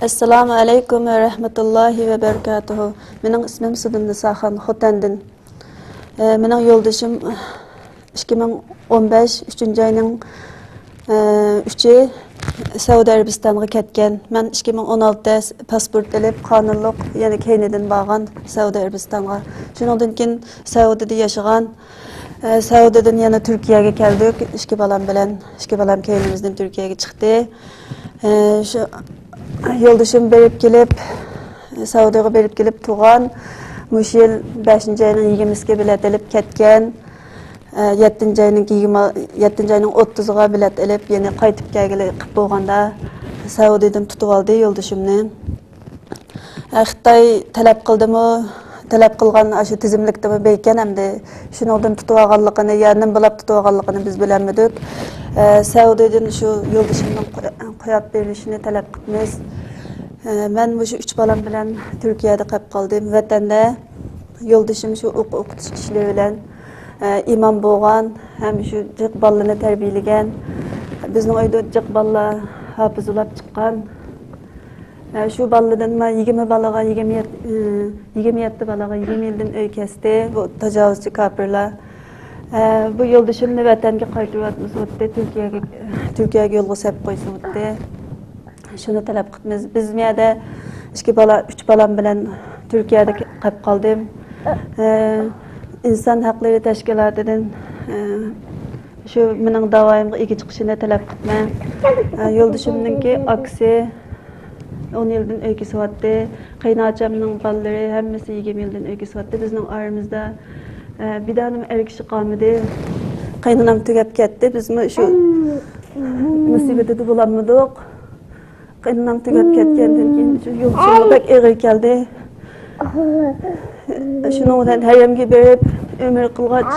Assalamu alaikum ve rahmetullahi ve berekatuhu. Benim ismim Nisa Xan Xotan'dan. Benim yoldaşım 2015 3. ayının 3'ü Saudiya Arabistan'a ketken. Ben 2016'da pasport alıp kanunluk yani Kennedy'den bağlan Saudiya Arabistan'a. Şundan keyin Saudiyada yaşagan. Saudiyadan yana Türkiye'ye geldik. İki balam kendimizden Türkiye'ye çıktı. Şu yoldaşım berip gelip Saudiyaga berip gelip tuğan. Muş yıl 5. ayının 20'sine bilet alıp ketken. 7. ayının 30'uga bilet alıp yine qaytıp kelgili bolganda Saudiyadan tutup aldı yoldaşımni. Xitoy talab qildimi? Talab qilgan aşı tizimlikdimi beyken hamda şundan tutup alganligini, yani bilap tutup alganligini biz bilemedik. Saudiyadan şu yoldaşımның qoyap berilişini talab qilamiz. Ben bu 3 balam bilen Türkiye'de qap qaldım. Vatanda yoldaşım şu o'qitish kişileri bilen imam bolgan, hem şu jiq ballarını terbiyelegan. Bizning uyda jiq ballar hafız ulab chiqqan. Şu ballardan 20 balaga 27 balaga 20 yıldan öy kesdi. Bu tecavüzcü kapırlar. Bu yoldaşımni vatanga qaytarib atmasa Türkiye'ye yolga sep qo'ysa o'tdi. Şunu talab qilamiz. Biz miyada 3 balam bilen Türkiye'de qap qaldım. İnsan hakları teşkilatıdan şu mening davoyimga ega chiqishini talab qilman. Yoldaşımningki aksi 10 yıldan öykü suatdı. Qaynacamның balları hemmesi 20 yıldan öykü suatdı. Bizning aramızda bir danim erkişi qalmadı. Qaynanam tugab ketdi. Bizmi şu musibetde bulamadık. Qaynanam tugab ketgandan keyin şu yoldaşım pek ağır keldi. Şunu bilan hayamga berip ömür qilgach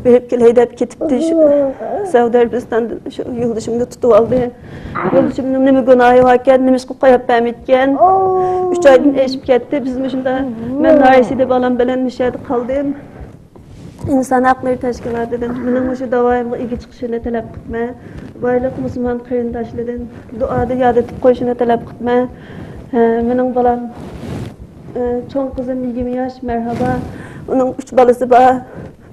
berip haydab ketibdi. Saudiya Arabistandan şu yoldaşımni tutup aldı. Yoldaşımның nima gunohi var ekan, nima qilib qo'yib bermayotgan. 3 oydan eşip ketdi. Bizim shunda men Narisida balam bilan mishada qoldim. İnsan hakları teşkilatıdan mening shu davoyimga ega chiqishini talab qilman. Barliq musulmon qarindoshlardan duoda yod etib qo'yishini talab qilman. Mening balam çoğun kızım 20 yaş merhaba. Onun 3 balası var.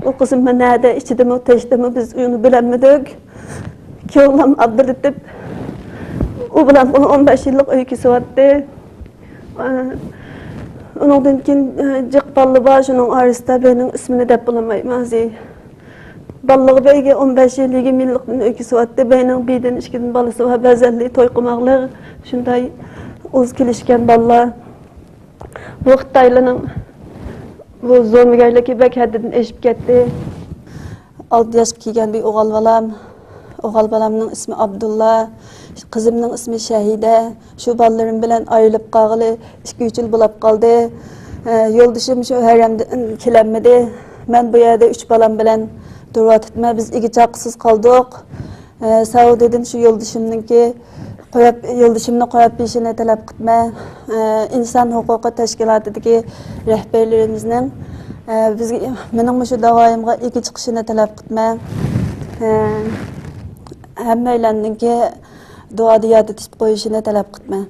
O kızım nerede, içide mi, teşte mi biz onu bilemedik. Ki oğlan Abdülhatif. O bilen onun 15 yıllık öyküsü vardı. Ondan keyin jiq ballı var, şunun arasında benim ismini de bulamayım. Ballığı beyge 15 yıl, 20 yıllık öyküsü vardı. Benim birden 2 balası var, bezelli, toy qımaqlığı. Şunday uz kilişken ballar. Bu Xitoylarning bu zo'rmigarligi bek haddidan eshib ketdi. 6 yoshga kelgan bir o'g'il balam. O'g'il balamning ismi Abdulla, qizimning ismi Shahida. Shu balalarım bilan ayrılib qolg'ili 2-3 yil bo'lib qoldi. Yo'ldoshim shu haramdan kelanmadi. Men bu yerda 3 balam bilan turib biz igi chaqsiz qoldik. Saudiyadan shu yo'ldoshimningki yoldaşımni qo'yib berishini talab qilman. İnsan huquqi tashkilotidagi rahbarlarimizning bizga mening shu davoyimga ega chiqishini talab qilman. Hammalarningki duoda yod etib qo'yishini talab qilman.